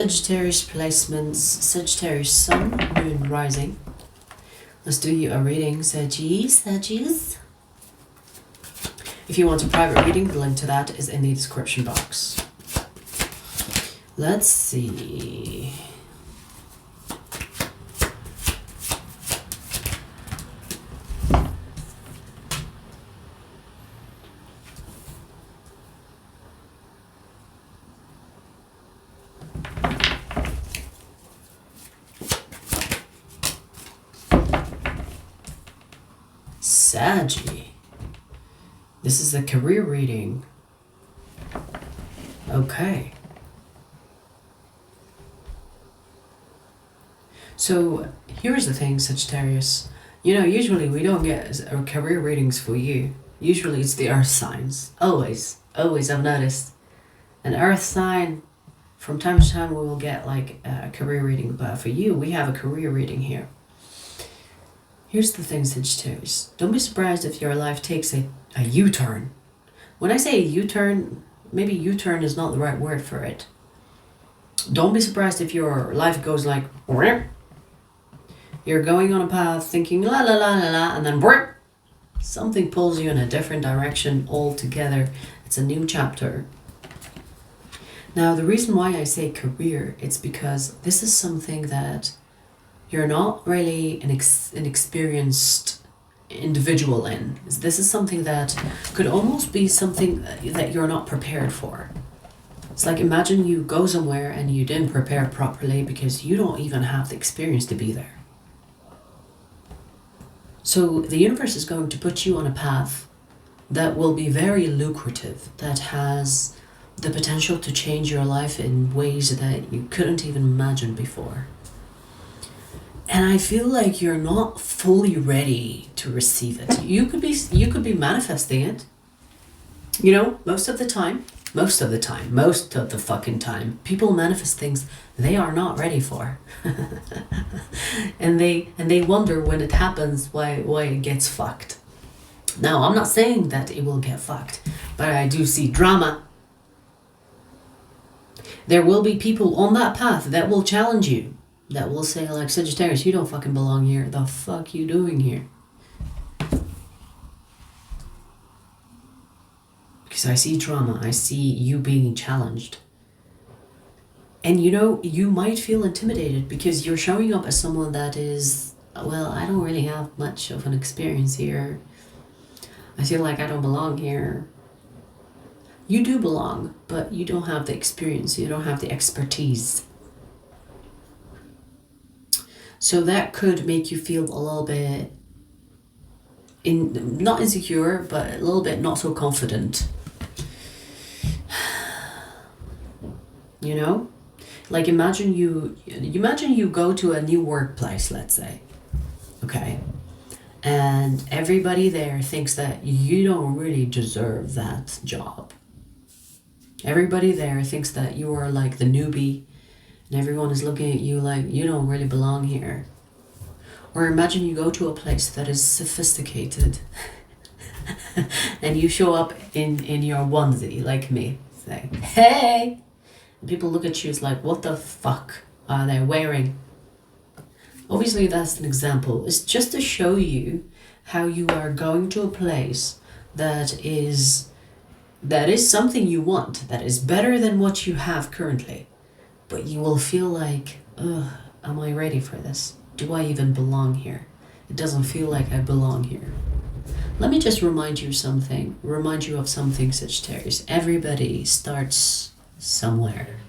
Sagittarius placements, Sagittarius Sun, Moon, Rising. Let's do you a reading, Saggies. If you want a private reading, the link to that is in the description box. Let's see. Saggy. This is a career reading. Okay. So here's the thing, Sagittarius. You know, usually we don't get career readings for you. Usually it's the earth signs. Always I've noticed. An earth sign, from time to time we will get like a career reading, but for you we have a career reading here. Here's the thing, Sagittarius. Don't be surprised if your life takes a U-turn. When I say a U-turn, maybe U-turn is not the right word for it. Don't be surprised if your life goes like, you're going on a path thinking la la la la la, and then something pulls you in a different direction altogether. It's a new chapter. Now, the reason why I say career, it's because this is something that you're not really an experienced individual in. This is something that could almost be something that you're not prepared for. It's like, imagine you go somewhere and you didn't prepare properly because you don't even have the experience to be there. So the universe is going to put you on a path that will be very lucrative, that has the potential to change your life in ways that you couldn't even imagine before. And I feel like you're not fully ready to receive it. You could be manifesting it. You know, most of the fucking time, people manifest things they are not ready for. and they wonder when it happens why it gets fucked. Now, I'm not saying that it will get fucked, but I do see drama. There will be people on that path that will challenge you. That will say, like, Sagittarius, you don't fucking belong here. The fuck you doing here? Because I see drama. I see you being challenged. And you know, you might feel intimidated because you're showing up as someone that is, well, I don't really have much of an experience here. I feel like I don't belong here. You do belong, but you don't have the experience. You don't have the expertise. So that could make you feel a little bit, not insecure, but a little bit not so confident. You know? Like imagine you go to a new workplace, let's say. Okay? And everybody there thinks that you don't really deserve that job. Everybody there thinks that you are like the newbie. And everyone is looking at you like you don't really belong here. Or imagine you go to a place that is sophisticated and you show up in your onesie like me. Say, hey! And people look at you as like, what the fuck are they wearing? Obviously that's an example. It's just to show you how you are going to a place that is something you want, that is better than what you have currently. But you will feel like, ugh, am I ready for this? Do I even belong here? It doesn't feel like I belong here. Let me just remind you of something, Sagittarius. Everybody starts somewhere.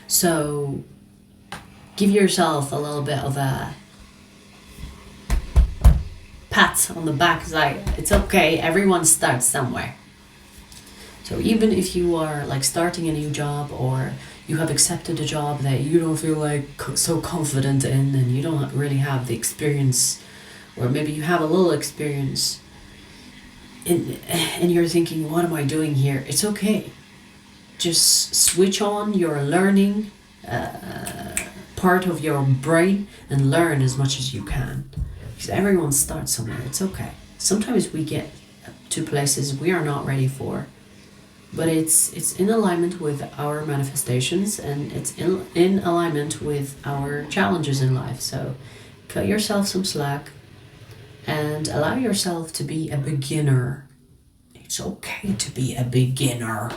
So give yourself a little bit of a pat on the back, like, it's okay, everyone starts somewhere. So even if you are like starting a new job, or you have accepted a job that you don't feel like so confident in, and you don't really have the experience, or maybe you have a little experience, and you're thinking, what am I doing here? It's okay. Just switch on your learning part of your brain and learn as much as you can. Because everyone starts somewhere. It's okay. Sometimes we get to places we are not ready for. but it's in alignment with our manifestations, and it's in alignment with our challenges in life. So cut yourself some slack and allow yourself to be a beginner. It's okay to be a beginner.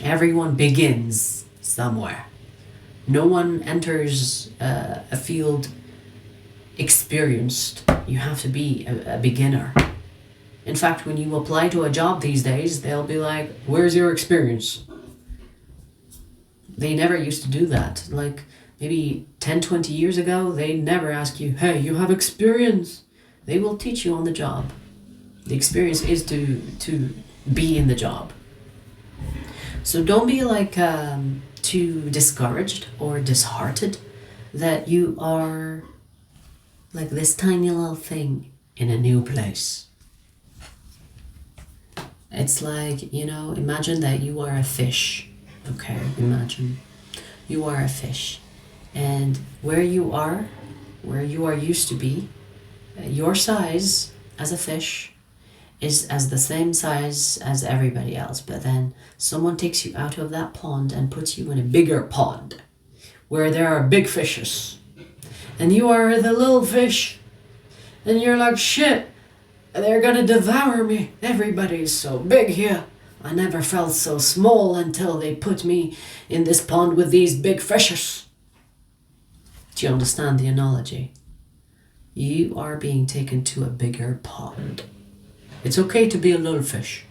Everyone begins somewhere. No one enters a field experienced. You have to be a beginner. In fact, when you apply to a job these days, they'll be like, where's your experience? They never used to do that. Like maybe 10, 20 years ago, they never ask you, hey, you have experience. They will teach you on the job. The experience is to be in the job. So don't be like too discouraged or disheartened that you are like this tiny little thing in a new place. It's like, imagine that you are a fish. Okay, imagine you are a fish, and where you are used to be, your size as a fish is as the same size as everybody else, but then someone takes you out of that pond and puts you in a bigger pond where there are big fishes, and you are the little fish, and you're like, shit, they're gonna devour me. Everybody's so big here. I never felt so small until they put me in this pond with these big fishes. Do you understand the analogy? You are being taken to a bigger pond. It's okay to be a little fish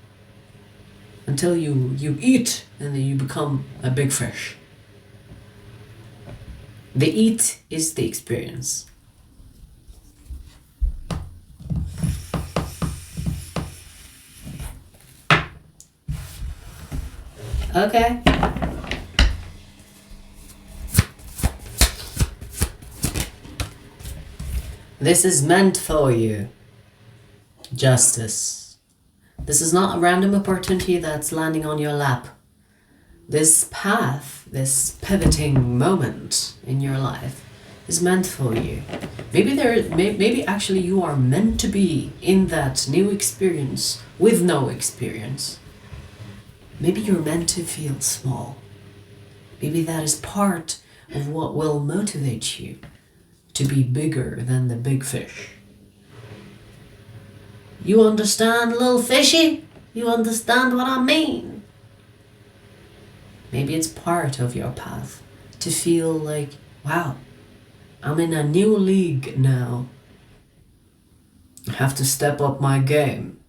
until you eat and then you become a big fish. The eat is the experience. Okay. This is meant for you. Justice. This is not a random opportunity that's landing on your lap. This path, this pivoting moment in your life is meant for you. Maybe actually you are meant to be in that new experience with no experience. Maybe you're meant to feel small. Maybe that is part of what will motivate you to be bigger than the big fish. You understand, little fishy? You understand what I mean? Maybe it's part of your path to feel like, wow, I'm in a new league now. I have to step up my game.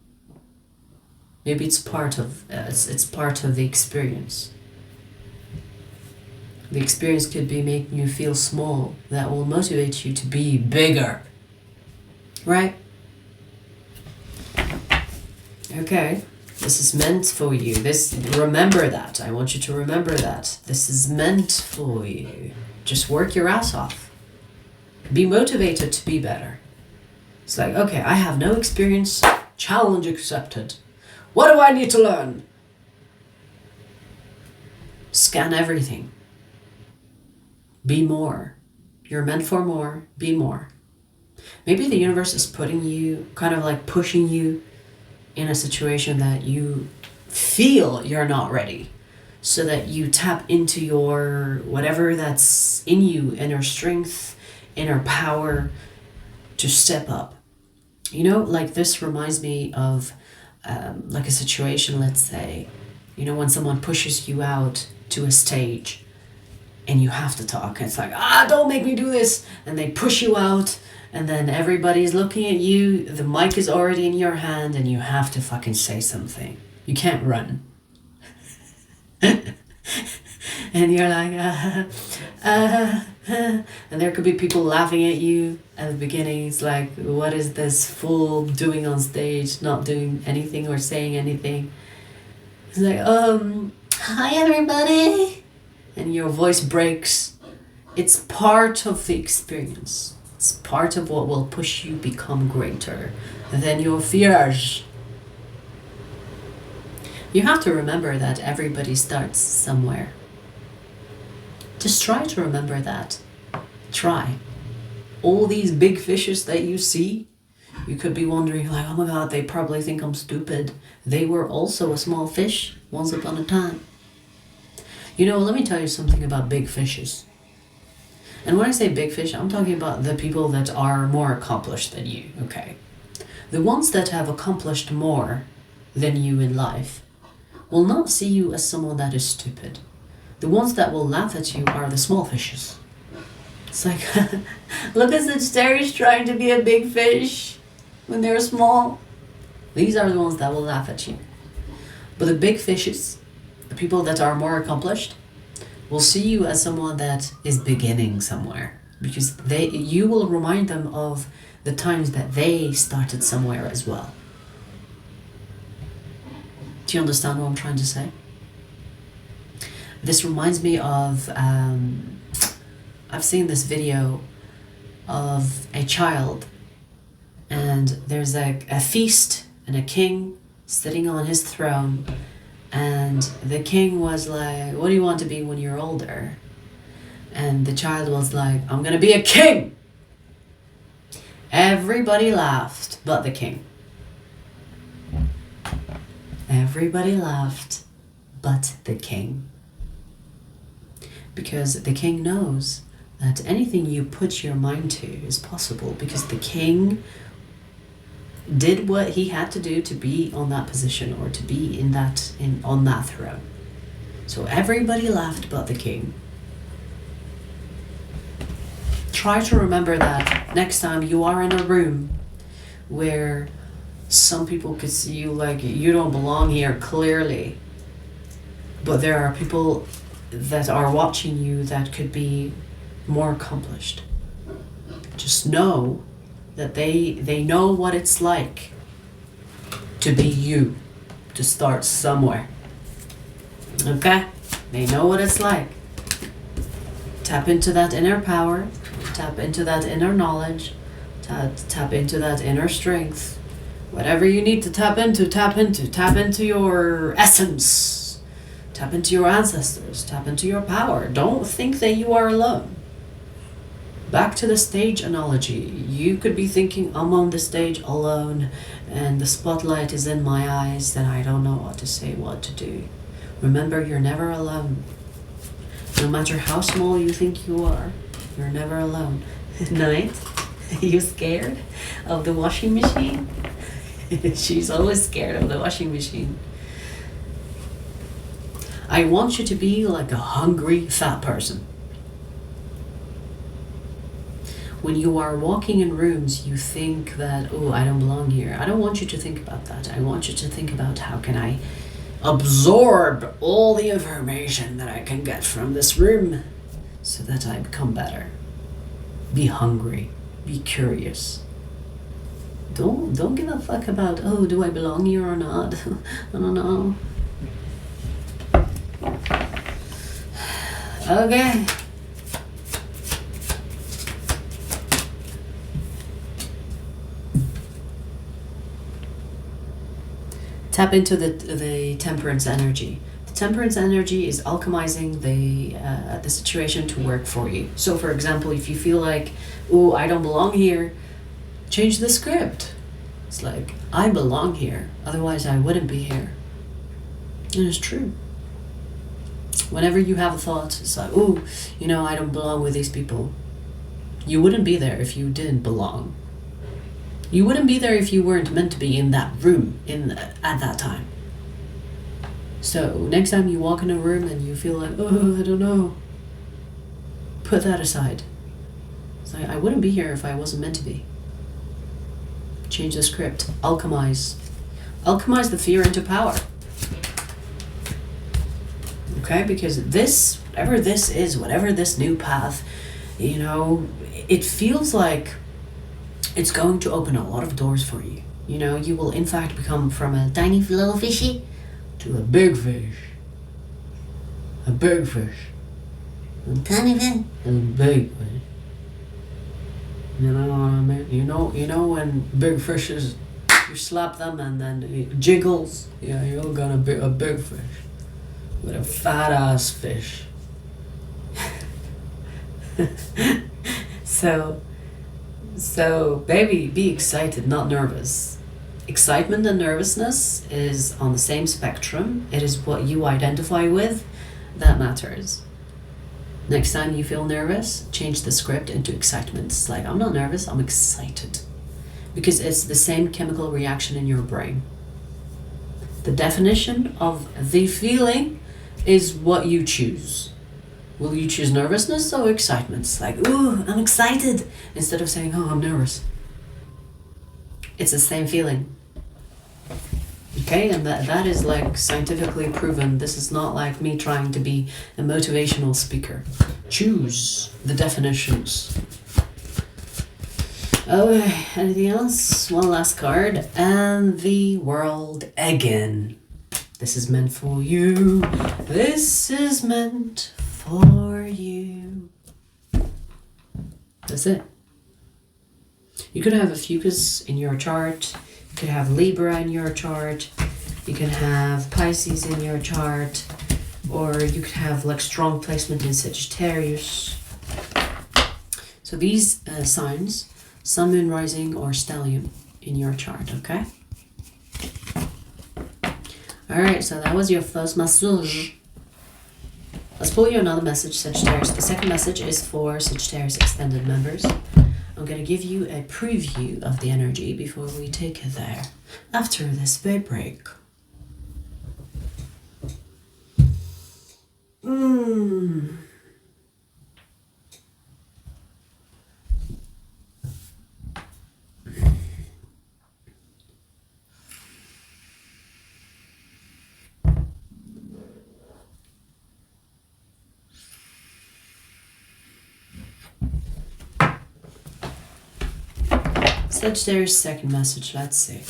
Maybe it's part of the experience. The experience could be making you feel small. That will motivate you to be bigger. Right? Okay. This is meant for you. Remember that. I want you to remember that. This is meant for you. Just work your ass off. Be motivated to be better. It's like, okay, I have no experience. Challenge accepted. What do I need to learn? Scan everything. Be more. You're meant for more. Be more. Maybe the universe is putting you, kind of like pushing you in a situation that you feel you're not ready, so that you tap into your whatever that's in you, inner strength, inner power, to step up. Like this reminds me of like a situation, let's say, when someone pushes you out to a stage and you have to talk. It's like, don't make me do this. And they push you out, and then everybody's looking at you. The mic is already in your hand and you have to fucking say something. You can't run. And you're like, and there could be people laughing at you at the beginning. It's like, what is this fool doing on stage, not doing anything or saying anything? It's like, hi everybody. And your voice breaks. It's part of the experience. It's part of what will push you become greater than your fears. You have to remember that everybody starts somewhere. Just try to remember that. Try. All these big fishes that you see, You could be wondering like, oh my god, they probably think I'm stupid. They were also a small fish once upon a time. You know, let me tell you something about big fishes. And when I say big fish, I'm talking about the people that are more accomplished than you, okay? The ones that have accomplished more than you in life will not see you as someone that is stupid. The ones that will laugh at you are the small fishes. It's like, look at Sagittarius trying to be a big fish when they're small. These are the ones that will laugh at you. But the big fishes, the people that are more accomplished, will see you as someone that is beginning somewhere. Because you will remind them of the times that they started somewhere as well. Do you understand what I'm trying to say? This reminds me of, I've seen this video of a child, and there's a feast and a king sitting on his throne, and the king was like, what do you want to be when you're older? And the child was like, I'm gonna be a king! Everybody laughed but the king. Everybody laughed but the king. Because the king knows that anything you put your mind to is possible, because the king did what he had to do to be on that position, or to be on that throne. So everybody laughed but the king. Try to remember that next time you are in a room where some people could see you like you don't belong here clearly, but there are people that are watching you that could be more accomplished. Just know that they know what it's like to be you, to start somewhere. Okay? They know what it's like. Tap into that inner power, tap into that inner knowledge, tap into that inner strength. Whatever you need to tap into your essence, tap into your ancestors, tap into your power. Don't think that you are alone. Back to the stage analogy. You could be thinking, I'm on the stage alone and the spotlight is in my eyes, then I don't know what to say, what to do. Remember, you're never alone. No matter how small you think you are, you're never alone. Night, are you scared of the washing machine? She's always scared of the washing machine. I want you to be like a hungry fat person. When you are walking in rooms, you think that, oh, I don't belong here. I don't want you to think about that. I want you to think about, how can I absorb all the information that I can get from this room so that I become better. Be hungry. Be curious. Don't give a fuck about, oh, do I belong here or not? I don't know. Okay. Tap into the temperance energy. The temperance energy is alchemizing the situation to work for you. So for example, if you feel like, oh, I don't belong here, change the script. It's like, I belong here, otherwise I wouldn't be here. And it's true. Whenever you have a thought, it's like, oh, I don't belong with these people. You wouldn't be there if you didn't belong. You wouldn't be there if you weren't meant to be in that room at that time. So next time you walk in a room and you feel like, oh, I don't know, put that aside. It's like, I wouldn't be here if I wasn't meant to be. Change the script. Alchemize. Alchemize the fear into power. Okay? Because whatever this new path, it feels like it's going to open a lot of doors for you. You will in fact become from a tiny little fishy to a big fish. A big fish. A tiny fish. A big fish. You know what I mean? You know when big fishes, you slap them and then it jiggles? Yeah, you're gonna be a big fish. With a fat ass fish. So, baby, be excited, not nervous. Excitement and nervousness is on the same spectrum. It is what you identify with that matters. Next time you feel nervous, change the script into excitement. It's like, I'm not nervous, I'm excited. Because it's the same chemical reaction in your brain. The definition of the feeling is what you choose. Will you choose nervousness or excitement? It's like, ooh, I'm excited, instead of saying, oh, I'm nervous. It's the same feeling. Okay, and that is like scientifically proven. This is not like me trying to be a motivational speaker. Choose the definitions. Okay, anything else? One last card. And the world again. This is meant for you. This is meant for you. That's it. You could have Ophiuchus in your chart. You could have Libra in your chart. You can have Pisces in your chart. Or you could have like strong placement in Sagittarius. So these signs, Sun, Moon, Rising, or Stellium in your chart, okay? Alright, so that was your first message. Let's pull you another message, Sagittarius. The second message is for Sagittarius extended members. I'm going to give you a preview of the energy before we take it there after this break. Sagittarius second message, let's see.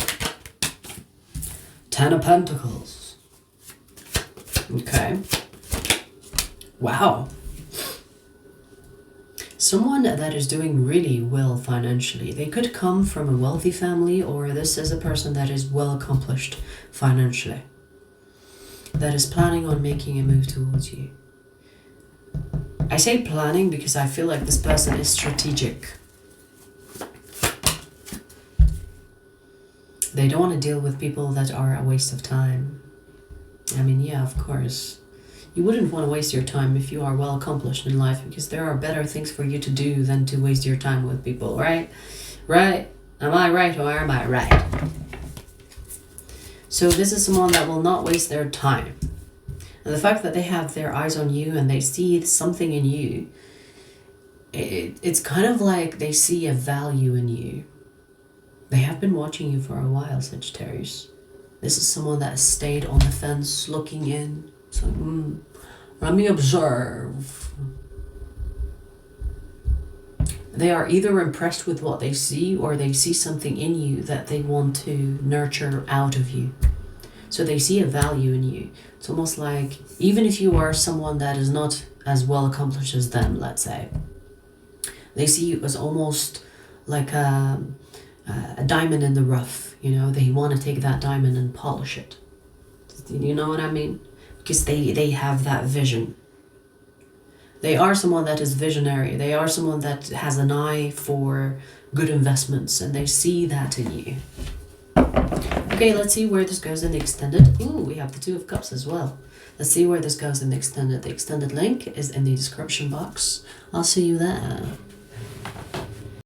Ten of Pentacles. Okay. Wow. Someone that is doing really well financially. They could come from a wealthy family, or this is a person that is well accomplished financially. That is planning on making a move towards you. I say planning because I feel like this person is strategic. They don't want to deal with people that are a waste of time. I mean, yeah, of course. You wouldn't want to waste your time if you are well accomplished in life, because there are better things for you to do than to waste your time with people, right? Right? Am I right or am I right? So this is someone that will not waste their time. And the fact that they have their eyes on you and they see something in you, it's kind of like they see a value in you. They have been watching you for a while, Sagittarius. This is someone that has stayed on the fence, looking in. It's like, let me observe. They are either impressed with what they see, or they see something in you that they want to nurture out of you. So they see a value in you. It's almost like, even if you are someone that is not as well accomplished as them, let's say, they see you as almost like a diamond in the rough, you know. They want to take that diamond and polish it. You know what I mean? Because they have that vision. They are someone that is visionary. They are someone that has an eye for good investments, and they see that in you. Okay, let's see where this goes in the extended. Ooh, we have the Two of Cups as well. Let's see where this goes in the extended. The extended link is in the description box. I'll see you there.